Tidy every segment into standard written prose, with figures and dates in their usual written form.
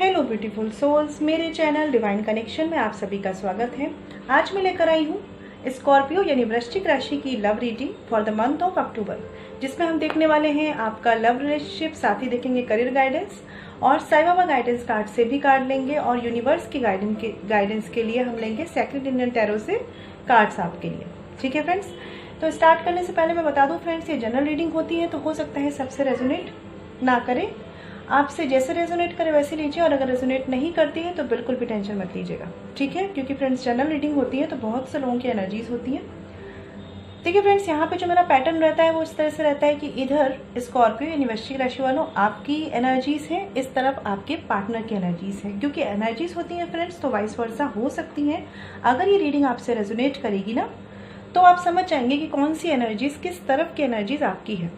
Hello beautiful souls, मेरे channel divine connection में आप सभी का स्वागत है। आज मैं लेकर आई हूँ स्कॉर्पियो यानी वृश्चिक राशि की love reading for the month of October, जिसमें हम देखने वाले हैं आपका लव रिलेशनशिप, साथ ही देखेंगे करियर गाइडेंस और साईं बाबा गाइडेंस कार्ड से भी कार्ड लेंगे और यूनिवर्स की गाइडेंस के लिए हम लेंगे सेक्रेड इंडियन टैरो से कार्ड्स आपके लिए। ठीक है फ्रेंड्स, तो स्टार्ट करने से पहले मैं बता दूं फ्रेंड्स, ये जनरल रीडिंग होती है तो हो सकता है सबसे रेजोनेट ना करे। आपसे जैसे रेजोनेट करे वैसे लीजिए, और अगर रेजोनेट नहीं करती है तो बिल्कुल भी टेंशन मत लीजिएगा। ठीक है, क्योंकि फ्रेंड्स जनरल रीडिंग होती है तो बहुत से लोगों की एनर्जीज होती हैं। देखिए फ्रेंड्स, यहाँ पे जो मेरा पैटर्न रहता है वो इस तरह से रहता है कि इधर स्कॉर्पियो यानी वृश्चिक राशि वालों आपकी एनर्जीज है, इस तरफ आपके पार्टनर की एनर्जीज है। क्योंकि एनर्जीज होती हैं फ्रेंड्स तो वाइस वर्सा हो सकती हैं। अगर ये रीडिंग आपसे रेजोनेट करेगी ना तो आप समझ जाएंगे कि कौन सी एनर्जीज, किस तरफ की एनर्जीज आपकी है।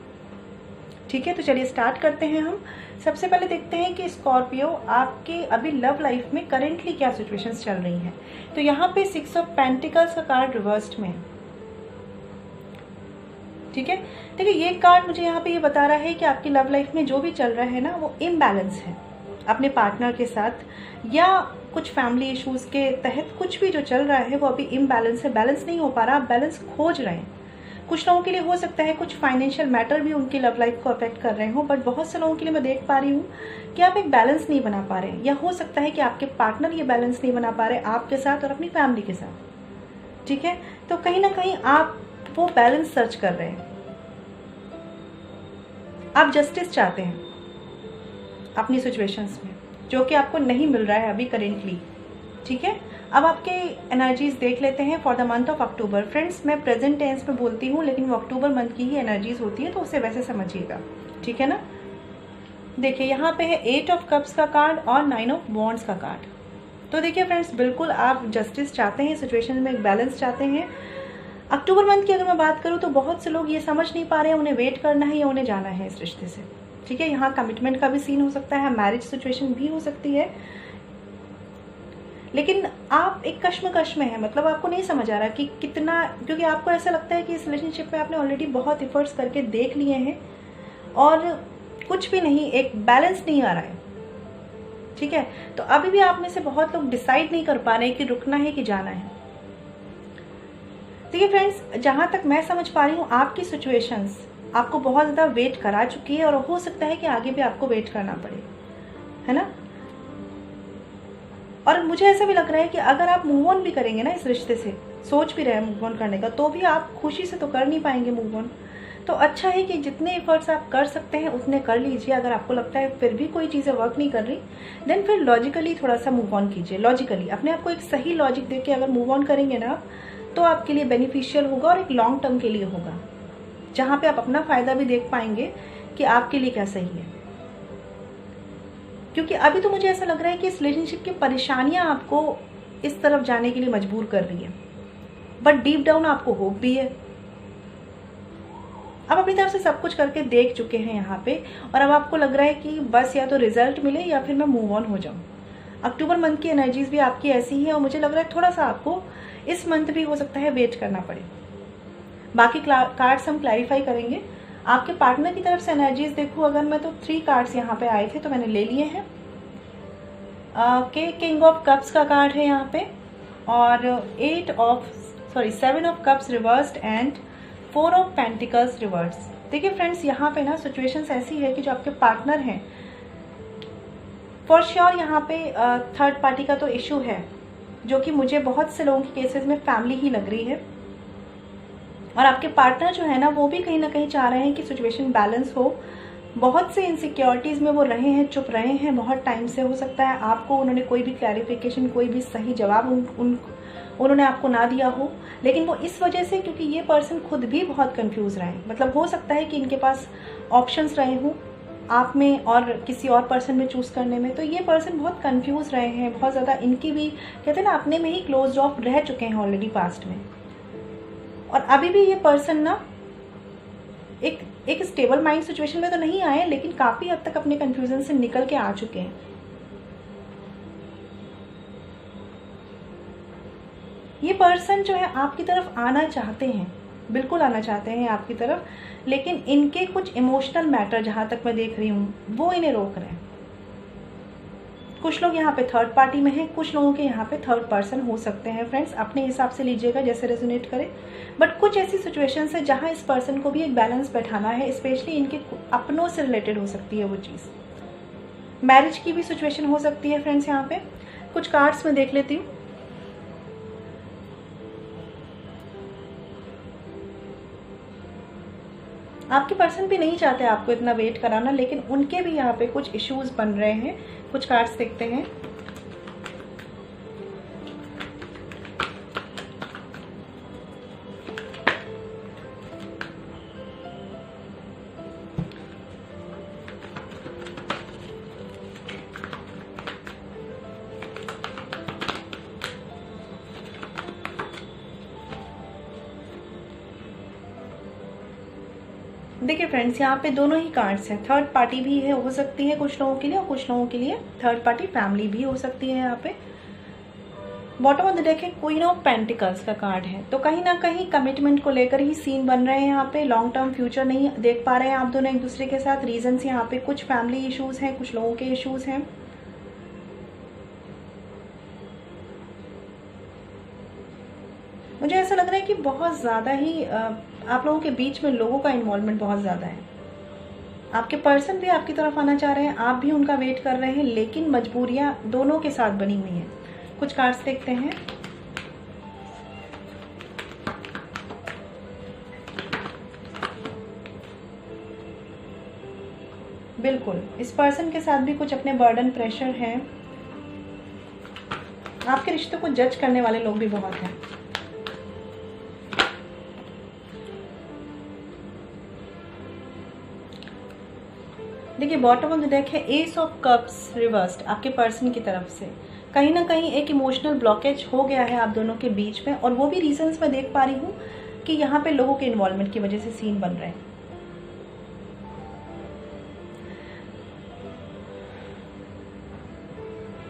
ठीक है, तो चलिए स्टार्ट करते हैं। हम सबसे पहले देखते हैं कि स्कॉर्पियो आपके अभी लव लाइफ में करेंटली क्या सिचुएशंस चल रही हैं। तो यहाँ पे 6 ऑफ पेंटिकल्स का कार्ड रिवर्स्ड में है। ठीक है, देखिए ये कार्ड मुझे यहाँ पे ये बता रहा है कि आपकी लव लाइफ में जो भी चल रहा है ना वो इम्बैलेंस है अपने पार्टनर के साथ, या कुछ फैमिली इश्यूज के तहत कुछ भी जो चल रहा है वो अभी इम्बैलेंस है, बैलेंस नहीं हो पा रहा, आप बैलेंस खोज रहे हैं। कुछ लोगों के लिए हो सकता है कुछ फाइनेंशियल मैटर भी उनकी लव लाइफ को अफेक्ट कर रहे हो, बट बहुत से लोगों के लिए मैं देख पा रही हूँ कि आप एक बैलेंस नहीं बना पा रहे हैं, या हो सकता है कि आपके पार्टनर ये बैलेंस नहीं बना पा रहे आपके साथ और अपनी फैमिली के साथ। ठीक है, तो कहीं ना कहीं आप वो बैलेंस सर्च कर रहे हैं, आप जस्टिस चाहते हैं अपनी सिचुएशंस में, जो कि आपको नहीं मिल रहा है अभी करेंटली। ठीक है, अब आपके एनर्जीज देख लेते हैं for the month of October. Friends, मैं प्रेजेंट टेंस में बोलती हूँ लेकिन वो अक्टूबर मंथ की ही एनर्जीज होती है तो उसे वैसे समझिएगा। ठीक है ना, देखिए यहाँ पे है 8 ऑफ कप्स का कार्ड और 9 ऑफ वॉन्ड्स का कार्ड। तो देखिए फ्रेंड्स, बिल्कुल आप जस्टिस चाहते हैं, सिचुएशन में एक बैलेंस चाहते हैं। अक्टूबर मंथ की अगर मैं बात करूँ तो बहुत से लोग ये समझ नहीं पा रहे हैं उन्हें वेट करना है या उन्हें जाना है इस रिश्ते से। ठीक है, यहाँ कमिटमेंट का भी सीन हो सकता है, मैरिज सिचुएशन भी हो सकती है, लेकिन आप एक कश्मकश में है। मतलब आपको नहीं समझ आ रहा कि कितना, क्योंकि आपको ऐसा लगता है कि इस रिलेशनशिप में आपने ऑलरेडी बहुत एफर्ट्स करके देख लिए हैं और कुछ भी नहीं, एक बैलेंस नहीं आ रहा है। ठीक है, तो अभी भी आप में से बहुत लोग डिसाइड नहीं कर पा रहे हैं कि रुकना है कि जाना है। देखिए फ्रेंड्स, जहां तक मैं समझ पा रही हूँ आपकी सिचुएशंस आपको बहुत ज़्यादा वेट करा चुकी है और हो सकता है कि आगे भी आपको वेट करना पड़े, है ना। और मुझे ऐसा भी लग रहा है कि अगर आप मूव ऑन भी करेंगे ना इस रिश्ते से, सोच भी रहे हैं मूव ऑन करने का, तो भी आप खुशी से तो कर नहीं पाएंगे मूव ऑन। तो अच्छा है कि जितने एफर्ट्स आप कर सकते हैं उतने कर लीजिए। अगर आपको लगता है फिर भी कोई चीज़ें वर्क नहीं कर रही, देन फिर लॉजिकली थोड़ा सा मूव ऑन कीजिए। लॉजिकली अपने आप को एक सही लॉजिक दे के अगर मूव ऑन करेंगे ना तो आपके लिए बेनिफिशियल होगा और एक लॉन्ग टर्म के लिए होगा, जहाँ पे आप अपना फायदा भी देख पाएंगे कि आपके लिए क्या सही है। क्योंकि अभी तो मुझे ऐसा लग रहा है कि इस रिलेशनशिप की परेशानियां आपको इस तरफ जाने के लिए मजबूर कर रही है, बट डीप डाउन आपको होप भी है। अब अपनी तरफ से सब कुछ करके देख चुके हैं यहाँ पे, और अब आपको लग रहा है कि बस या तो रिजल्ट मिले या फिर मैं मूव ऑन हो जाऊं। अक्टूबर मंथ की एनर्जीज भी आपकी ऐसी ही है और मुझे लग रहा है थोड़ा सा आपको इस मंथ भी हो सकता है वेट करना पड़े। बाकी कार्ड्स हम क्लैरिफाई करेंगे। आपके पार्टनर की तरफ से एनर्जीज देखो अगर मैं, तो 3 कार्ड्स यहाँ पे आए थे तो मैंने ले लिए हैं। किंग ऑफ कप्स का कार्ड है यहाँ पे, और 7 of cups reversed and 4 of pentacles reverse. देखिए फ्रेंड्स, यहाँ पे ना सिचुएशंस ऐसी है कि जो आपके पार्टनर हैं फॉर श्योर यहाँ पे थर्ड पार्टी का तो इशू है, जो कि मुझे बहुत से लोगों के केसेस में फैमिली ही लग रही है। और आपके पार्टनर जो है ना वो भी कहीं ना कहीं चाह रहे हैं कि सिचुएशन बैलेंस हो। बहुत से इनसिक्योरिटीज में वो रहे हैं, चुप रहे हैं बहुत टाइम से। हो सकता है आपको उन्होंने कोई भी क्लैरिफिकेशन, कोई भी सही जवाब उन्होंने आपको ना दिया हो, लेकिन वो इस वजह से क्योंकि ये पर्सन खुद भी बहुत कंफ्यूज रहे। मतलब हो सकता है कि इनके पास ऑप्शंस रहे हों आप में और किसी और पर्सन में चूज करने में, तो ये पर्सन बहुत कंफ्यूज रहे हैं, बहुत ज़्यादा इनकी भी कहते हैं ना अपने में ही क्लोज ऑफ रह चुके हैं ऑलरेडी पास्ट में। और अभी भी ये पर्सन ना एक स्टेबल माइंड सिचुएशन में तो नहीं आए, लेकिन काफी हद तक अपने कंफ्यूजन से निकल के आ चुके हैं। ये पर्सन जो है आपकी तरफ आना चाहते हैं, बिल्कुल आना चाहते हैं आपकी तरफ, लेकिन इनके कुछ इमोशनल मैटर जहां तक मैं देख रही हूँ वो इन्हें रोक रहे हैं। कुछ लोग यहाँ पे थर्ड पार्टी में हैं, कुछ लोगों के यहाँ पे थर्ड पर्सन हो सकते हैं फ्रेंड्स, अपने हिसाब से लीजिएगा जैसे रेजोनेट करे। बट कुछ ऐसी सिचुएशंस है जहाँ इस पर्सन को भी एक बैलेंस बैठाना है, स्पेशली इनके अपनों से रिलेटेड हो सकती है वो चीज़। मैरिज की भी सिचुएशन हो सकती है फ्रेंड्स। यहाँ पे कुछ कार्ड्स में देख लेती हूँ। आपके पर्सन भी नहीं चाहते आपको इतना वेट कराना, लेकिन उनके भी यहाँ पे कुछ इश्यूज बन रहे हैं। कुछ कार्ड्स देखते हैं। देखिए फ्रेंड्स, यहाँ पे दोनों ही कार्ड्स हैं। थर्ड पार्टी भी है, हो सकती है कुछ लोगों के लिए, और कुछ लोगों के लिए थर्ड पार्टी फैमिली भी हो सकती है। यहाँ पे बॉटम ऑफ द डेक है क्वीन ऑफ पेंटिकल्स का कार्ड है। तो कहीं ना कहीं कमिटमेंट को लेकर ही सीन बन रहे हैं। यहाँ पे लॉन्ग टर्म फ्यूचर नहीं देख पा रहे हैं आप दोनों एक दूसरे के साथ। रीजंस यहाँ पे कुछ फैमिली इश्यूज हैं, कुछ लोगों के इश्यूज हैं। मुझे ऐसा लग रहा है कि बहुत ज़्यादा ही आप लोगों के बीच में लोगों का इन्वॉल्वमेंट बहुत ज़्यादा है। आपके पर्सन भी आपकी तरफ आना चाह रहे हैं, आप भी उनका वेट कर रहे हैं, लेकिन मजबूरियां दोनों के साथ बनी हुई हैं। कुछ कार्ड्स देखते हैं। बिल्कुल, इस पर्सन के साथ भी कुछ अपने बर्डन प्रेशर हैं। आपके रिश्ते को जज करने वाले लोग भी बहुत हैं। देखिए बॉटम ऑफ द डेक है एस ऑफ कप्स रिवर्स्ड आपके पर्सन की तरफ से। कहीं ना कहीं एक इमोशनल ब्लॉकेज हो गया है आप दोनों के बीच में, और वो भी रीजंस मैं देख पा रही हूँ कि यहाँ पे लोगों के इन्वॉल्वमेंट की वजह से सीन बन रहे हैं।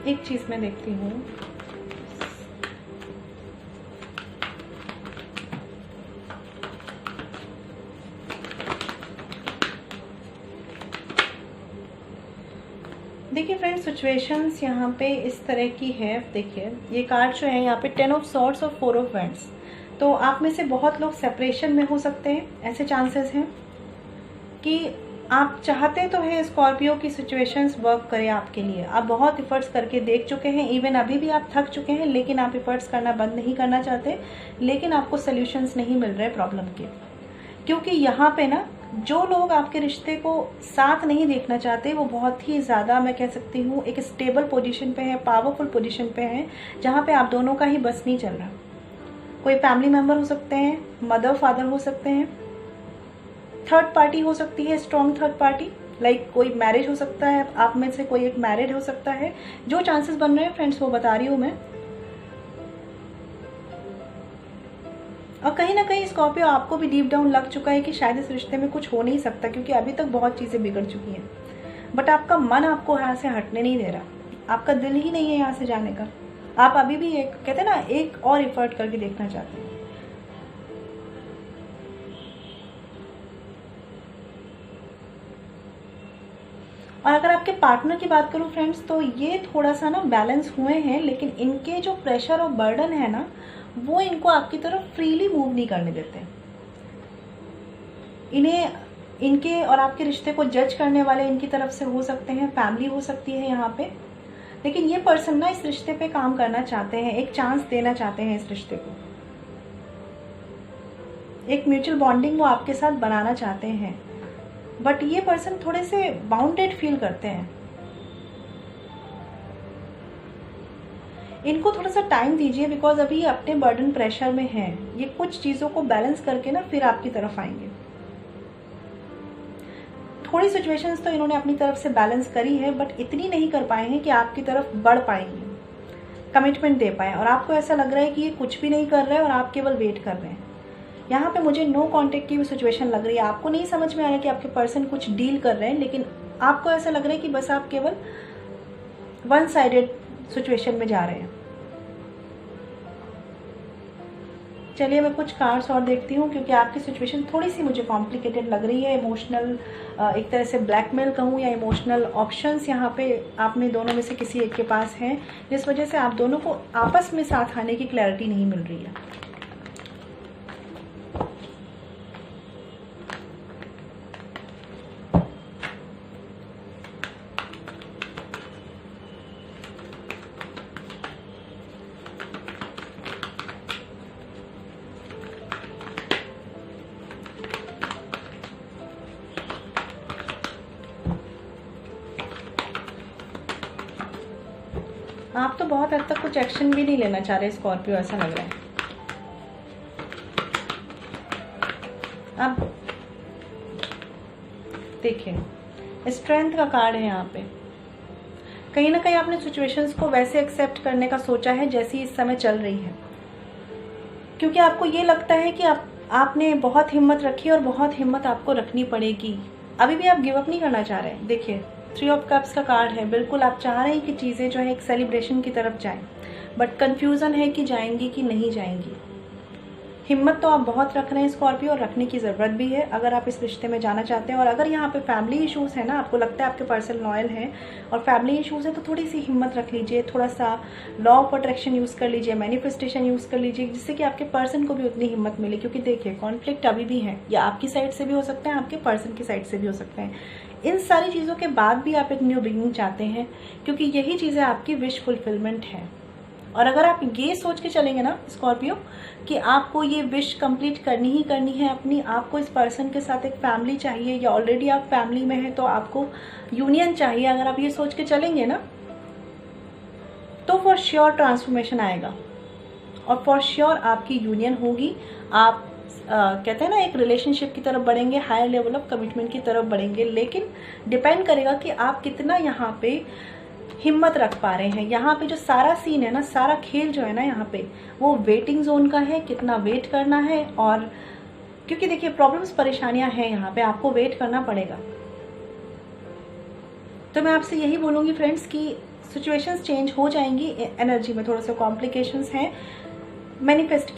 एक चीज मैं देखती हूँ, देखिए फ्रेंड्स सिचुएशंस यहाँ पे इस तरह की है। देखिए ये कार्ड जो है यहाँ पे 10 ऑफ सॉर्ड्स और 4 ऑफ वैंड्स। तो आप में से बहुत लोग सेपरेशन में हो सकते हैं, ऐसे चांसेस हैं कि आप चाहते तो हैं स्कॉर्पियो की सिचुएशंस वर्क करे आपके लिए। आप बहुत इफर्ट्स करके देख चुके हैं, इवन अभी भी आप थक चुके हैं, लेकिन आप इफर्ट्स करना बंद नहीं करना चाहते, लेकिन आपको सोल्यूशंस नहीं मिल रहे प्रॉब्लम के। क्योंकि यहाँ पे ना जो लोग आपके रिश्ते को साथ नहीं देखना चाहते वो बहुत ही ज़्यादा, मैं कह सकती हूँ, एक स्टेबल पोजीशन पे है, पावरफुल पोजीशन पे है, जहाँ पे आप दोनों का ही बस नहीं चल रहा। कोई फैमिली मेम्बर हो सकते हैं, मदर फादर हो सकते हैं, थर्ड पार्टी हो सकती है, स्ट्रॉन्ग थर्ड पार्टी, लाइक कोई मैरिज हो सकता है, आप में से कोई एक मैरिड हो सकता है। जो चांसेस बन रहे हैं फ्रेंड्स वो बता रही हूँ मैं। और कहीं ना कहीं स्कॉर्पियो आपको भी डीप डाउन लग चुका है कि शायद इस रिश्ते में कुछ हो नहीं सकता, क्योंकि अभी तक बहुत चीज़ें बिगड़ चुकी हैं। बट आपका मन आपको यहाँ से हटने नहीं दे रहा, आपका दिल ही नहीं है यहाँ से जाने का। आप अभी भी एक, कहते हैं ना, एक और एफर्ट करके देखना चाहते हैं। और अगर आपके पार्टनर की बात करूं फ्रेंड्स, तो ये थोड़ा सा ना बैलेंस हुए हैं, लेकिन इनके जो प्रेशर और बर्डन है ना, वो इनको आपकी तरफ फ्रीली मूव नहीं करने देते। इन्हें इनके और आपके रिश्ते को जज करने वाले इनकी तरफ से हो सकते हैं, फैमिली हो सकती है यहाँ पे। लेकिन ये पर्सन ना इस रिश्ते पे काम करना चाहते हैं, एक चांस देना चाहते हैं इस रिश्ते को, एक म्यूचुअल बॉन्डिंग वो आपके साथ बनाना चाहते हैं। बट ये पर्सन थोड़े से बाउंडेड फील करते हैं। इनको थोड़ा सा टाइम दीजिए, बिकॉज अभी ये अपने बर्डन प्रेशर में हैं। ये कुछ चीज़ों को बैलेंस करके ना फिर आपकी तरफ आएंगे। थोड़ी सिचुएशंस तो इन्होंने अपनी तरफ से बैलेंस करी है, बट इतनी नहीं कर पाए हैं कि आपकी तरफ बढ़ पाएंगे, कमिटमेंट दे पाए। और आपको ऐसा लग रहा है कि ये कुछ भी नहीं कर रहे हैं और आप केवल वेट कर रहे हैं। यहाँ पे मुझे नो कांटेक्ट की भी सिचुएशन लग रही है। आपको नहीं समझ में आ रहा है कि आपके पर्सन कुछ डील कर रहे हैं, लेकिन आपको ऐसा लग रहा है कि बस आप केवल वन साइडेड सिचुएशन में जा रहे हैं। चलिए मैं कुछ कार्ड्स और देखती हूँ, क्योंकि आपकी सिचुएशन थोड़ी सी मुझे कॉम्प्लिकेटेड लग रही है। इमोशनल, एक तरह से ब्लैकमेल कहूँ या इमोशनल ऑप्शंस यहाँ पे आप में दोनों में से किसी एक के पास हैं, जिस वजह से आप दोनों को आपस में साथ आने की क्लैरिटी नहीं मिल रही है। आप तो बहुत हद तक कुछ एक्शन भी नहीं लेना चाह रहे स्कॉर्पियो, ऐसा लग रहा है। अब देखिए स्ट्रेंथ का कार्ड है यहाँ पे। कहीं ना कहीं आपने सिचुएशंस को वैसे एक्सेप्ट करने का सोचा है जैसी इस समय चल रही है, क्योंकि आपको ये लगता है कि आपने बहुत हिम्मत रखी और बहुत हिम्मत आपको रखनी पड़ेगी। अभी भी आप गिव अप नहीं करना चाह रहे। देखिए 3 ऑफ कप्स का कार्ड है। बिल्कुल आप चाह रहे हैं कि चीज़ें जो है एक सेलिब्रेशन की तरफ जाएं, बट कंफ्यूजन है कि जाएंगी कि नहीं जाएंगी। हिम्मत तो आप बहुत रख रहे हैं स्कॉर्पियो, और रखने की ज़रूरत भी है अगर आप इस रिश्ते में जाना चाहते हैं। और अगर यहाँ पे फैमिली इश्यूज़ है ना, आपको लगता है आपके पर्सन लॉयल हैं और फैमिली इश्यूज़ है, तो थोड़ी सी हिम्मत रख लीजिए, थोड़ा सा लॉ ऑफ अट्रैक्शन यूज़ कर लीजिए, मैनिफेस्टेशन यूज़ कर लीजिए, जिससे कि आपके पर्सन को भी उतनी हिम्मत मिले। क्योंकि देखिए कॉन्फ्लिक्ट अभी भी है, या आपकी साइड से भी हो सकते हैं, आपके पर्सन की साइड से भी हो सकते हैं। इन सारी चीज़ों के बाद भी आप एक न्यू बिगिनिंग चाहते हैं, क्योंकि यही चीज़ें आपकी विश फुलफिलमेंट है। और अगर आप ये सोच के चलेंगे ना स्कॉर्पियो कि आपको ये विश कंप्लीट करनी ही करनी है अपनी, आपको इस पर्सन के साथ एक फैमिली चाहिए, या ऑलरेडी आप फैमिली में हैं तो आपको यूनियन चाहिए, अगर आप ये सोच के चलेंगे ना, तो फॉर श्योर ट्रांसफॉर्मेशन आएगा और फॉर श्योर आपकी यूनियन होगी। आप कहते हैं ना एक रिलेशनशिप की तरफ बढ़ेंगे, हायर लेवल ऑफ कमिटमेंट की तरफ बढ़ेंगे। लेकिन डिपेंड करेगा कि आप कितना यहाँ पे हिम्मत रख पा रहे हैं। यहाँ पे जो सारा सीन है ना, सारा खेल जो है ना यहाँ पे, वो वेटिंग जोन का है, कितना वेट करना है। और क्योंकि देखिए प्रॉब्लम्स, परेशानियां हैं यहाँ पे, आपको वेट करना पड़ेगा। तो मैं आपसे यही बोलूँगी फ्रेंड्स कि सिचुएशंस चेंज हो जाएंगी, एनर्जी में थोड़ा सा कॉम्प्लिकेशंस हैं। मैनिफेस्ट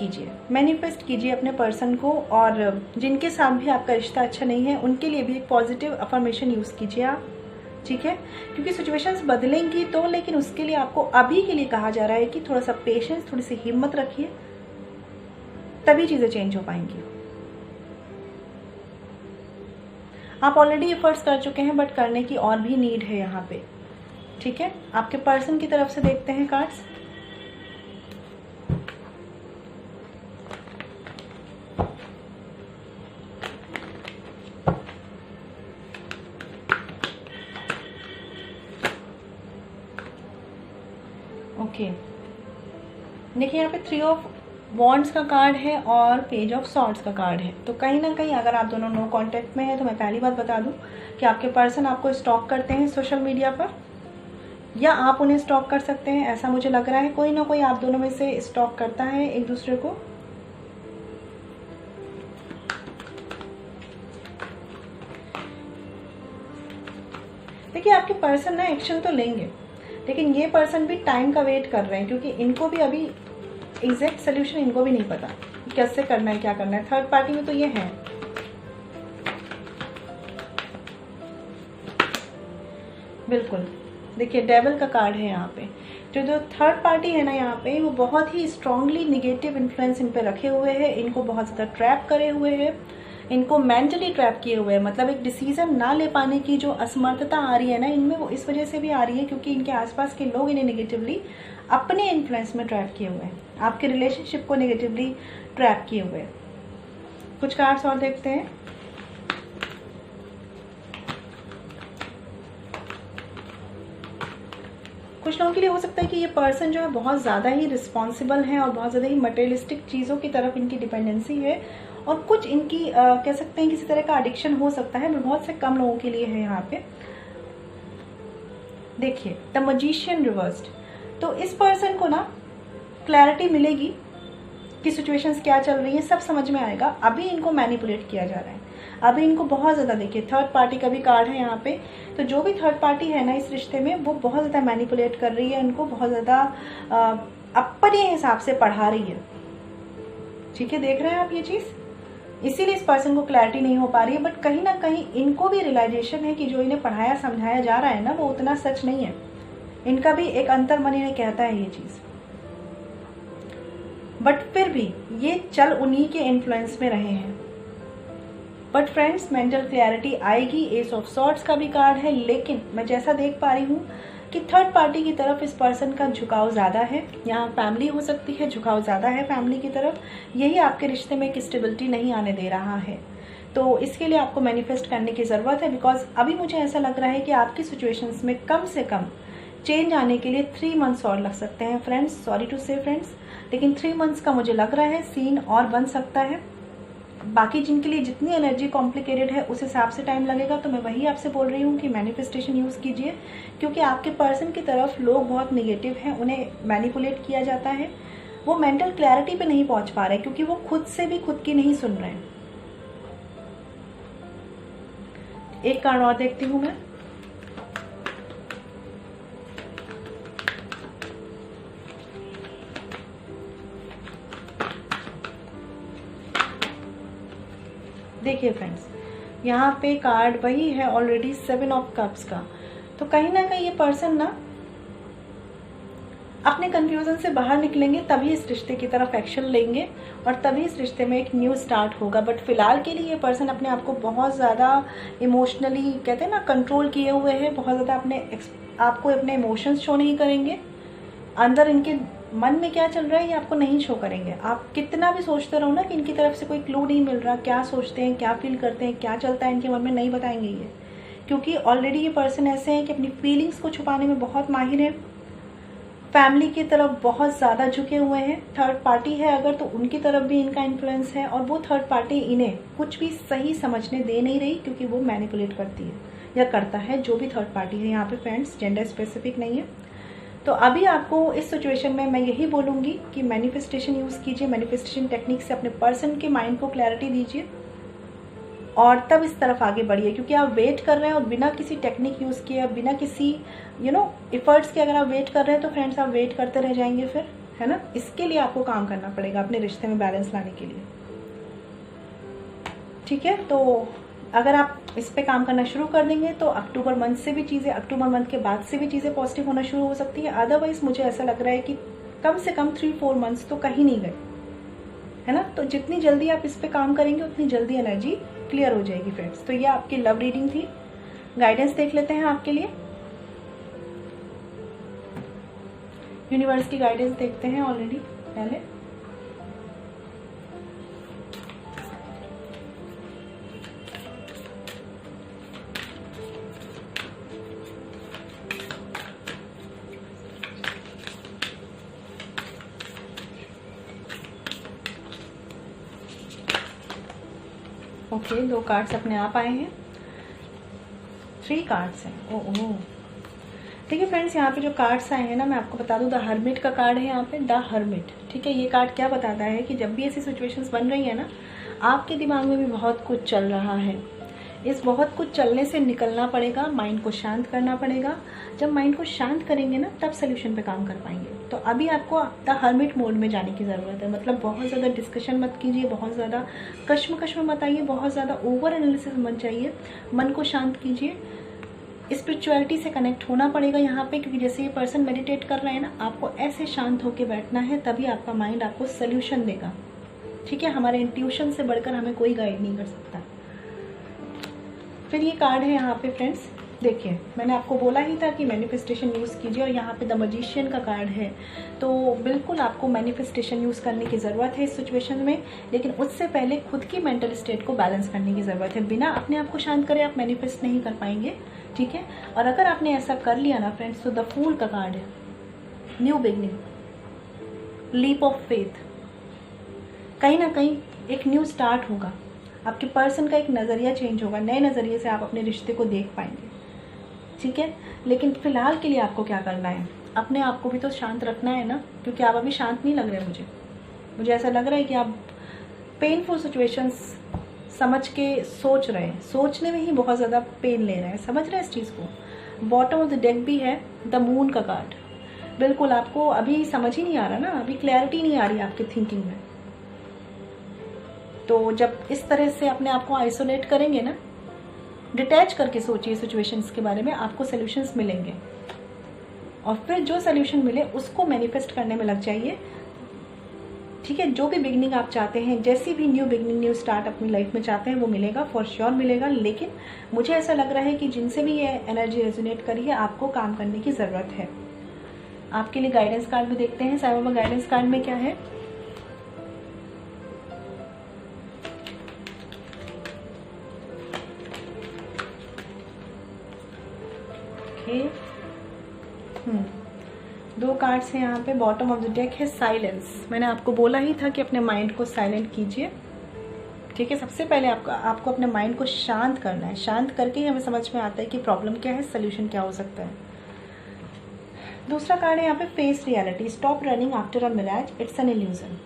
कीजिए अपने पर्सन को, और जिनके साथ भी आपका रिश्ता अच्छा नहीं है उनके लिए भी एक पॉजिटिव अफर्मेशन यूज़ कीजिए आप, ठीक है। क्योंकि सिचुएशंस बदलेंगी तो, लेकिन उसके लिए आपको अभी के लिए कहा जा रहा है कि थोड़ा सा पेशेंस, थोड़ी सी हिम्मत रखिए, तभी चीज़ें चेंज हो पाएंगी। आप ऑलरेडी एफर्ट्स कर चुके हैं, बट करने की और भी नीड है यहाँ पे, ठीक है। आपके पर्सन की तरफ से देखते हैं कार्ड्स। ओके देखिए यहाँ पे 3 ऑफ वॉन्ड्स का कार्ड है और पेज ऑफ सॉर्ड्स का कार्ड है। तो कहीं ना कहीं अगर आप दोनों नो कांटेक्ट में हैं, तो मैं पहली बात बता दूं कि आपके पर्सन आपको स्टॉक करते हैं सोशल मीडिया पर, या आप उन्हें स्टॉक कर सकते हैं, ऐसा मुझे लग रहा है। कोई ना कोई आप दोनों में से स्टॉक करता है एक दूसरे को। देखिए आपके पर्सन ना एक्शन तो लेंगे, लेकिन ये पर्सन भी टाइम का वेट कर रहे हैं, क्योंकि इनको भी अभी एग्जैक्ट सोल्यूशन इनको भी नहीं पता कैसे करना है, क्या करना है। थर्ड पार्टी में तो ये है। बिल्कुल देखिए डेविल का कार्ड है यहाँ पे। जो थर्ड पार्टी है ना यहाँ पे, वो बहुत ही स्ट्रांगली निगेटिव इन्फ्लुएंस इन पे रखे हुए हैं, इनको बहुत ज़्यादा ट्रैप करे हुए हैं, इनको मेंटली ट्रैप किए हुए हैं। मतलब एक डिसीजन ना ले पाने की जो असमर्थता आ रही है ना इनमें, वो इस वजह से भी आ रही है क्योंकि इनके आसपास के लोग इन्हें नेगेटिवली अपने इन्फ्लुएंस में ट्रैप किए हुए हैं, आपके रिलेशनशिप को नेगेटिवली ट्रैप किए हुए हैं। कुछ कार्ड्स और देखते हैं। कुछ लोगों के लिए हो सकता है कि ये पर्सन जो है बहुत ज़्यादा ही रिस्पॉन्सिबल है और बहुत ज़्यादा ही मटेरियलिस्टिक चीज़ों की तरफ इनकी डिपेंडेंसी है, और कुछ इनकी कह सकते हैं किसी तरह का एडिक्शन हो सकता है, बहुत से कम लोगों के लिए है यहाँ पे। देखिए द मैजिशियन रिवर्स्ड। तो इस पर्सन को ना क्लैरिटी मिलेगी कि सिचुएशंस क्या चल रही है, सब समझ में आएगा। अभी इनको मैनिपुलेट किया जा रहा है, अभी इनको बहुत ज़्यादा, देखिए थर्ड पार्टी का भी कार्ड है यहाँ पे। तो जो भी थर्ड पार्टी है ना इस रिश्ते में, वो बहुत ज़्यादा मैनिपुलेट कर रही है, इनको बहुत ज़्यादा अपने हिसाब से पढ़ा रही है। ठीक है, देख रहे हैं आप ये चीज़, इसीलिए इस पर्सन को क्लैरिटी नहीं हो पा रही है। बट कहीं ना कहीं इनको भी रियलाइजेशन है कि जो इन्हें पढ़ाया समझाया जा रहा है ना, वो उतना सच नहीं है। इनका भी एक अंतर मन इन्हें कहता है ये चीज़, बट फिर भी ये चल उन्हीं के इन्फ्लुएंस में रहे हैं। बट फ्रेंड्स, मेंटल क्लैरिटी आएगी। एस ऑफ सॉर्ड्स का भी कार्ड है, लेकिन मैं जैसा देख पा रही हूँ कि थर्ड पार्टी की तरफ इस पर्सन का झुकाव ज़्यादा है। यहाँ फैमिली हो सकती है, झुकाव ज़्यादा है फैमिली की तरफ। यही आपके रिश्ते में एक स्टेबिलिटी नहीं आने दे रहा है। तो इसके लिए आपको मैनिफेस्ट करने की ज़रूरत है, बिकॉज अभी मुझे ऐसा लग रहा है कि आपकी सिचुएशंस में कम से कम चेंज आने के लिए 3 मंथ्स और लग सकते हैं फ्रेंड्स। सॉरी टू से फ्रेंड्स, लेकिन 3 मंथ्स का मुझे लग रहा है सीन और बन सकता है। बाकी जिनके लिए जितनी एनर्जी कॉम्प्लिकेटेड है उस हिसाब से टाइम लगेगा। तो मैं वही आपसे बोल रही हूँ कि मैनिफेस्टेशन यूज़ कीजिए, क्योंकि आपके पर्सन की तरफ लोग बहुत नेगेटिव हैं, उन्हें मैनिपुलेट किया जाता है। वो मेंटल क्लैरिटी पे नहीं पहुँच पा रहे क्योंकि वो खुद से भी खुद की नहीं सुन रहे हैं। एक कार्ड और देखती हूँ मैं। देखिए फ्रेंड्स, यहाँ पे कार्ड वही है ऑलरेडी 7 ऑफ कप्स का। तो कहीं ना कहीं ये पर्सन ना अपने कंफ्यूजन से बाहर निकलेंगे, तभी इस रिश्ते की तरफ एक्शन लेंगे और तभी इस रिश्ते में एक न्यू स्टार्ट होगा। बट फिलहाल के लिए ये पर्सन अपने आप को बहुत ज़्यादा इमोशनली, कहते हैं ना, कंट्रोल किए हुए हैं। बहुत ज़्यादा आपको अपने इमोशंस शो नहीं करेंगे। अंदर इनके मन में क्या चल रहा है ये आपको नहीं शो करेंगे। आप कितना भी सोचते रहो ना कि इनकी तरफ से कोई क्लू नहीं मिल रहा, क्या सोचते हैं, क्या फील करते हैं, क्या चलता है इनके मन में, नहीं बताएंगे ये, क्योंकि ऑलरेडी ये पर्सन ऐसे हैं कि अपनी फीलिंग्स को छुपाने में बहुत माहिर है। फैमिली की तरफ बहुत ज़्यादा झुके हुए हैं। थर्ड पार्टी है अगर, तो उनकी तरफ भी इनका इन्फ्लुएंस है, और वो थर्ड पार्टी इन्हें कुछ भी सही समझने दे नहीं रही, क्योंकि वो मैनिपुलेट करती है या करता है, जो भी थर्ड पार्टी है। यहाँ पे फ्रेंड्स जेंडर स्पेसिफिक नहीं है। तो अभी आपको इस सिचुएशन में मैं यही बोलूँगी कि मैनिफेस्टेशन यूज़ कीजिए। मैनिफेस्टेशन टेक्निक से अपने पर्सन के माइंड को क्लैरिटी दीजिए और तब इस तरफ आगे बढ़िए, क्योंकि आप वेट कर रहे हैं और बिना किसी टेक्निक यूज़ किए, बिना किसी एफर्ट्स के अगर आप वेट कर रहे हैं तो फ्रेंड्स आप वेट करते रह जाएंगे फिर, है ना। इसके लिए आपको काम करना पड़ेगा अपने रिश्ते में बैलेंस लाने के लिए, ठीक है। तो अगर आप इस पे काम करना शुरू कर देंगे तो अक्टूबर मंथ के बाद से भी चीज़ें पॉजिटिव होना शुरू हो सकती है। अदरवाइज मुझे ऐसा लग रहा है कि कम से कम 3-4 मंथ्स तो कहीं नहीं गए, है ना। तो जितनी जल्दी आप इस पे काम करेंगे उतनी जल्दी एनर्जी क्लियर हो जाएगी फ्रेंड्स। तो ये आपकी लव रीडिंग थी। गाइडेंस देख लेते हैं आपके लिए। यूनिवर्स की गाइडेंस देखते हैं ऑलरेडी पहले। ओके, 2 कार्ड्स अपने आप आए हैं, 3 कार्ड्स हैं। ओह देखिए फ्रेंड्स, यहाँ पे जो कार्ड्स आए हैं ना, मैं आपको बता दूँ, द हर्मिट का कार्ड है यहाँ पे, द हर्मिट, ठीक है। ये कार्ड क्या बताता है कि जब भी ऐसी सिचुएशंस बन रही है ना, आपके दिमाग में भी बहुत कुछ चल रहा है। इस बहुत कुछ चलने से निकलना पड़ेगा, माइंड को शांत करना पड़ेगा। जब माइंड को शांत करेंगे ना, तब सोल्यूशन पे काम कर पाएंगे। तो अभी आपको द हर्मिट मोड में जाने की ज़रूरत है। मतलब बहुत ज़्यादा डिस्कशन मत कीजिए, बहुत ज़्यादा कश्मकश में मत आइए, बहुत ज़्यादा ओवर एनालिसिस मत जाइए। मन को शांत कीजिए। स्पिरिचुअलिटी से कनेक्ट होना पड़ेगा यहाँ पे, क्योंकि जैसे ये पर्सन मेडिटेट कर रहे हैं ना, आपको ऐसे शांत होकर बैठना है, तभी आपका माइंड आपको सोल्यूशन देगा, ठीक है। हमारे इंट्यूशन से बढ़कर हमें कोई गाइड नहीं कर सकता। फिर ये कार्ड है यहाँ पे फ्रेंड्स, देखिए मैंने आपको बोला ही था कि मैनिफेस्टेशन यूज़ कीजिए, और यहाँ पे द मैजिशियन का कार्ड है। तो बिल्कुल आपको मैनिफेस्टेशन यूज़ करने की ज़रूरत है इस सिचुएशन में, लेकिन उससे पहले खुद की मेंटल स्टेट को बैलेंस करने की ज़रूरत है। बिना अपने आप को शांत करे आप मैनिफेस्ट नहीं कर पाएंगे, ठीक है। और अगर आपने ऐसा कर लिया ना फ्रेंड्स, तो द फूल का कार्ड है, new beginning, leap of faith. कहीं ना कहीं एक न्यू स्टार्ट होगा, आपके पर्सन का एक नज़रिया चेंज होगा, नए नज़रिए से आप अपने रिश्ते को देख पाएंगे, ठीक है। लेकिन फिलहाल के लिए आपको क्या करना है, अपने आप को भी तो शांत रखना है ना, क्योंकि आप अभी शांत नहीं लग रहे मुझे ऐसा लग रहा है कि आप पेनफुल सिचुएशंस समझ के सोच रहे हैं, सोचने में ही बहुत ज़्यादा पेन ले रहे हैं, समझ रहे हैं इस चीज़ को। बॉटम ऑफ द डेक भी है द मून का कार्ड। बिल्कुल आपको अभी समझ ही नहीं आ रहा ना, अभी क्लैरिटी नहीं आ रही आपकी थिंकिंग में, तो जब इस तरह से अपने आप को आइसोलेट करेंगे ना, डिटैच करके सोचिए सिचुएशंस के बारे में, आपको सॉल्यूशंस मिलेंगे और फिर जो सॉल्यूशन मिले उसको मैनिफेस्ट करने में लग जाइए। ठीक है, जो भी बिगनिंग आप चाहते हैं, जैसी भी न्यू बिगनिंग, न्यू स्टार्ट अपनी लाइफ में चाहते हैं वो मिलेगा, फॉर श्योर मिलेगा। लेकिन मुझे ऐसा लग रहा है कि जिनसे भी ये एनर्जी रेजोनेट करी है, आपको काम करने की ज़रूरत है। आपके लिए गाइडेंस कार्ड भी देखते हैं। साईं बाबा गाइडेंस कार्ड में क्या है? ओके, 2 कार्ड्स हैं यहाँ पे। बॉटम ऑफ द डेक है साइलेंस। मैंने आपको बोला ही था कि अपने माइंड को साइलेंट कीजिए। ठीक है, सबसे पहले आपको अपने माइंड को शांत करना है। शांत करके ही हमें समझ में आता है कि प्रॉब्लम क्या है, सोल्यूशन क्या हो सकता है। दूसरा कार्ड है यहाँ पे face reality. Stop running after a mirage, it's an illusion.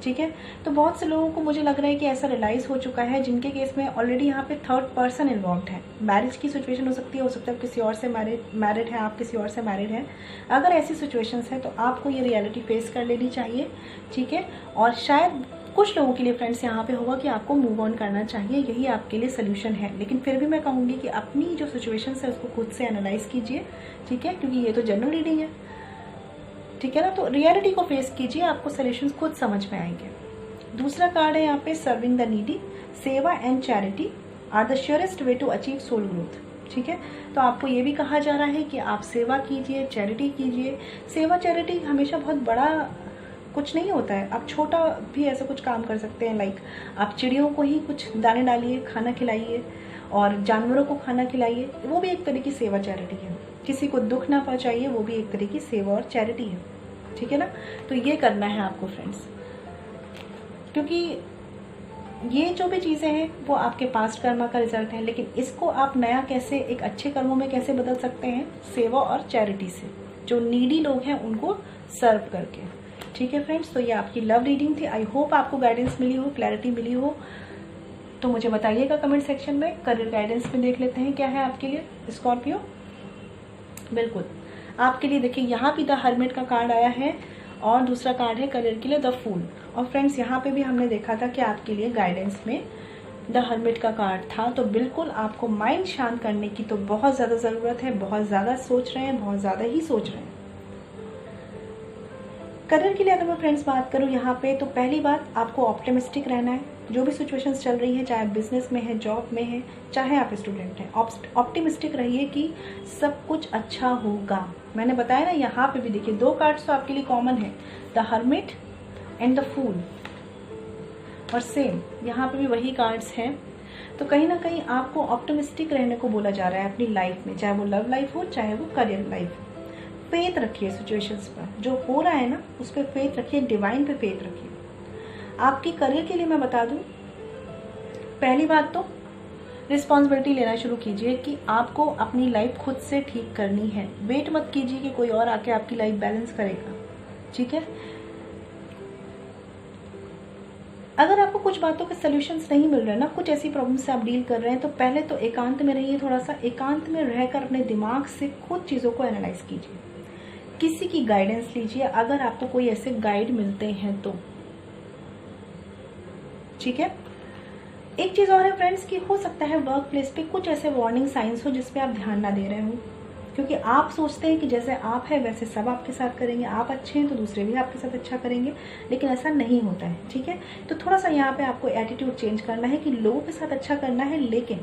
ठीक है, तो बहुत से लोगों को मुझे लग रहा है कि ऐसा रियलाइज हो चुका है जिनके केस में ऑलरेडी यहाँ पे थर्ड पर्सन इन्वॉल्व है। मैरिज की सिचुएशन हो सकती है, हो सकता है किसी और से मैरिड है, आप किसी और से मैरिड हैं। अगर ऐसी सिचुएशंस है तो आपको ये रियलिटी फेस कर लेनी चाहिए। ठीक है, और शायद कुछ लोगों के लिए फ्रेंड्स यहाँ पे होगा कि आपको मूव ऑन करना चाहिए, यही आपके लिए सोल्यूशन है। लेकिन फिर भी मैं कहूँगी कि अपनी जो सिचुएशंस है उसको खुद से एनालाइज कीजिए। ठीक है, क्योंकि ये तो जनरल रीडिंग है। ठीक है ना, तो रियलिटी को फेस कीजिए, आपको सोल्यूशंस खुद समझ में आएंगे। दूसरा कार्ड है यहाँ पे सर्विंग द नीडी। सेवा and charity are the surest way to achieve soul growth. ठीक है, तो आपको ये भी कहा जा रहा है कि आप सेवा कीजिए, चैरिटी कीजिए। सेवा चैरिटी हमेशा बहुत बड़ा कुछ नहीं होता है, आप छोटा भी ऐसा कुछ काम कर सकते हैं। लाइक आप चिड़ियों को ही कुछ दाने डालिए, खाना खिलाइए, और जानवरों को खाना खिलाइए, वो भी एक तरह की सेवा चैरिटी है। किसी को दुख ना पहुंचाइए, वो भी एक तरह की सेवा और चैरिटी है। ठीक है ना, तो ये करना है आपको फ्रेंड्स, क्योंकि ये जो भी चीज़ें हैं वो आपके पास्ट कर्मा का रिजल्ट है। लेकिन इसको आप नया कैसे, एक अच्छे कर्मों में कैसे बदल सकते हैं? सेवा और चैरिटी से, जो नीडी लोग हैं उनको सर्व करके। ठीक है फ्रेंड्स, तो ये आपकी लव रीडिंग थी। आई होप आपको गाइडेंस मिली हो, क्लैरिटी मिली हो, तो मुझे बताइएगा कमेंट सेक्शन में। करियर गाइडेंस में देख लेते हैं क्या है आपके लिए स्कॉर्पियो। बिल्कुल आपके लिए देखिए, यहाँ भी द हर्मिट का कार्ड आया है और दूसरा कार्ड है करियर के लिए द फूल। और फ्रेंड्स यहाँ पे भी हमने देखा था कि आपके लिए गाइडेंस में द हर्मिट का कार्ड था। तो बिल्कुल आपको माइंड शांत करने की तो बहुत ज़्यादा ज़रूरत है। बहुत ज़्यादा सोच रहे हैं, बहुत ज़्यादा ही सोच रहे हैं। करियर के लिए अगर मैं फ्रेंड्स बात करूँ यहाँ पे, तो पहली बात आपको ऑप्टिमिस्टिक रहना है। जो भी सिचुएशंस चल रही है, चाहे बिजनेस में है, जॉब में है, चाहे आप स्टूडेंट हैं, ऑप्टिमिस्टिक रहिए कि सब कुछ अच्छा होगा। मैंने बताया ना, यहाँ पे भी देखिए 2 कार्ड्स तो आपके लिए कॉमन है, the hermit and the fool, और सेम यहाँ पे भी वही कार्ड्स हैं। तो कहीं ना कहीं आपको ऑप्टिमिस्टिक रहने को बोला जा रहा है अपनी लाइफ में, चाहे वो लव लाइफ हो, चाहे वो करियर लाइफ हो। फेथ रखिए सिचुएशंस पर, जो हो रहा है ना उस पर फेथ रखिए, डिवाइन पे फेथ रखिए। आपकी करियर के लिए मैं बता दूं, पहली बात तो रिस्पॉन्सिबिलिटी लेना शुरू कीजिए कि आपको अपनी लाइफ खुद से ठीक करनी है। वेट मत कीजिए कि कोई और आके आपकी लाइफ बैलेंस करेगा। ठीक है, अगर आपको कुछ बातों के सॉल्यूशंस नहीं मिल रहे ना, कुछ ऐसी प्रॉब्लम से आप डील कर रहे हैं, तो पहले तो एकांत में रहिए। थोड़ा सा एकांत में रहकर अपने दिमाग से खुद चीज़ों को एनालाइज कीजिए, किसी की गाइडेंस लीजिए अगर आपको कोई ऐसे गाइड मिलते हैं तो। ठीक है, एक चीज़ और है फ्रेंड्स कि हो सकता है वर्क प्लेस पे कुछ ऐसे वार्निंग साइंस हो जिस पे आप ध्यान ना दे रहे हो, क्योंकि आप सोचते हैं कि जैसे आप हैं वैसे सब आपके साथ करेंगे, आप अच्छे हैं तो दूसरे भी आपके साथ अच्छा करेंगे, लेकिन ऐसा नहीं होता है। ठीक है, तो थोड़ा सा यहाँ पे आपको एटीट्यूड चेंज करना है कि लोगों के साथ अच्छा करना है, लेकिन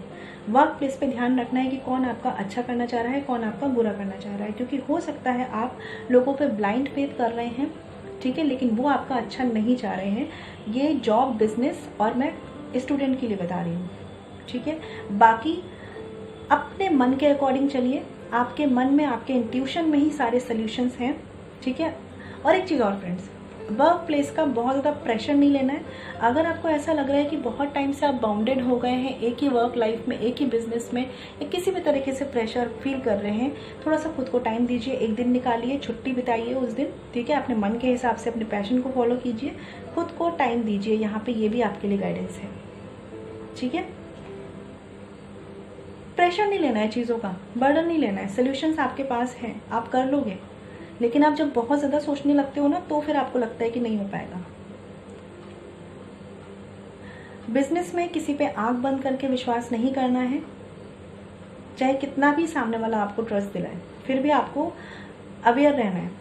वर्क प्लेस पे ध्यान रखना है कि कौन आपका अच्छा करना चाह रहा है, कौन आपका बुरा करना चाह रहा है। क्योंकि हो सकता है आप लोगों पे ब्लाइंड फेथ कर रहे हैं, ठीक है, लेकिन वो आपका अच्छा नहीं चाह रहे हैं। ये जॉब, बिजनेस और मैं स्टूडेंट के लिए बता रही हूँ। ठीक है, बाकी अपने मन के अकॉर्डिंग चलिए, आपके मन में, आपके इंट्यूशन में ही सारे सॉल्यूशंस हैं। ठीक है, और एक चीज़ और फ्रेंड्स, वर्क प्लेस का बहुत ज़्यादा प्रेशर नहीं लेना है। अगर आपको ऐसा लग रहा है कि बहुत टाइम से आप बाउंडेड हो गए हैं एक ही वर्क लाइफ में, एक ही बिजनेस में, या किसी भी तरीके से प्रेशर फील कर रहे हैं, थोड़ा सा खुद को टाइम दीजिए, एक दिन निकालिए, छुट्टी बिताइए उस दिन। ठीक है, अपने मन के हिसाब से अपने पैशन को फॉलो कीजिए, खुद को टाइम दीजिए। यहाँ पे ये भी आपके लिए गाइडेंस है। ठीक है, प्रेशर नहीं लेना है, चीज़ों का बर्डन नहीं लेना है, सोल्यूशंस आपके पास हैं, आप कर लोगे। लेकिन आप जब बहुत ज़्यादा सोचने लगते हो ना, तो फिर आपको लगता है कि नहीं हो पाएगा। बिजनेस में किसी पे आंख बंद करके विश्वास नहीं करना है, चाहे कितना भी सामने वाला आपको ट्रस्ट दिलाए, फिर भी आपको अवेयर रहना है।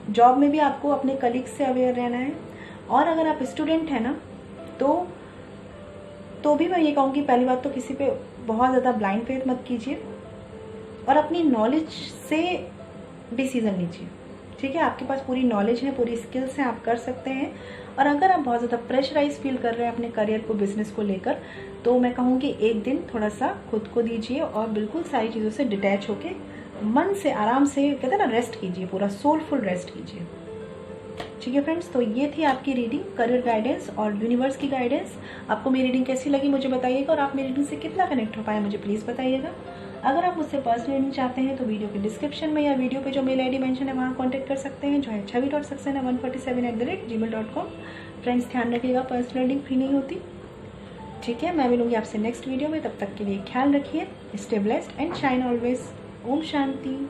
जॉब में भी आपको अपने कलीग से अवेयर रहना है। और अगर आप स्टूडेंट हैं ना, तो भी मैं ये कहूँगी, पहली बात तो किसी पे बहुत ज़्यादा ब्लाइंड फेथ मत कीजिए और अपनी नॉलेज से डिसीज़न लीजिए। ठीक है, आपके पास पूरी नॉलेज है, पूरी स्किल्स हैं, आप कर सकते हैं। और अगर आप बहुत ज़्यादा प्रेशराइज फील कर रहे हैं अपने करियर को, बिजनेस को लेकर, तो मैं कहूँगी एक दिन थोड़ा सा खुद को दीजिए और बिल्कुल सारी चीज़ों से डिटैच होके मन से आराम से, कहते हैं ना, रेस्ट कीजिए, पूरा सोलफुल रेस्ट कीजिए। ठीक है फ्रेंड्स, तो ये थी आपकी रीडिंग, करियर गाइडेंस और यूनिवर्स की गाइडेंस। आपको मेरी रीडिंग कैसी लगी मुझे बताइएगा, और आप मेरी रीडिंग से कितना कनेक्ट हो पाए मुझे प्लीज़ बताइएगा। अगर आप मुझसे पर्सनल रीडिंग चाहते हैं तो वीडियो के डिस्क्रिप्शन में या वीडियो पे जो मेल आईडी मेंशन है वहाँ कॉन्टैक्ट कर सकते हैं, जो है chavi.saxena147@gmail.com। फ्रेंड्स ध्यान रखिएगा, पर्सनल रीडिंग फ्री नहीं होती। ठीक है, मैं मिलूंगी आपसे नेक्स्ट वीडियो में, तब तक के लिए ख्याल रखिए, stay blessed and shine always. Om Shanti.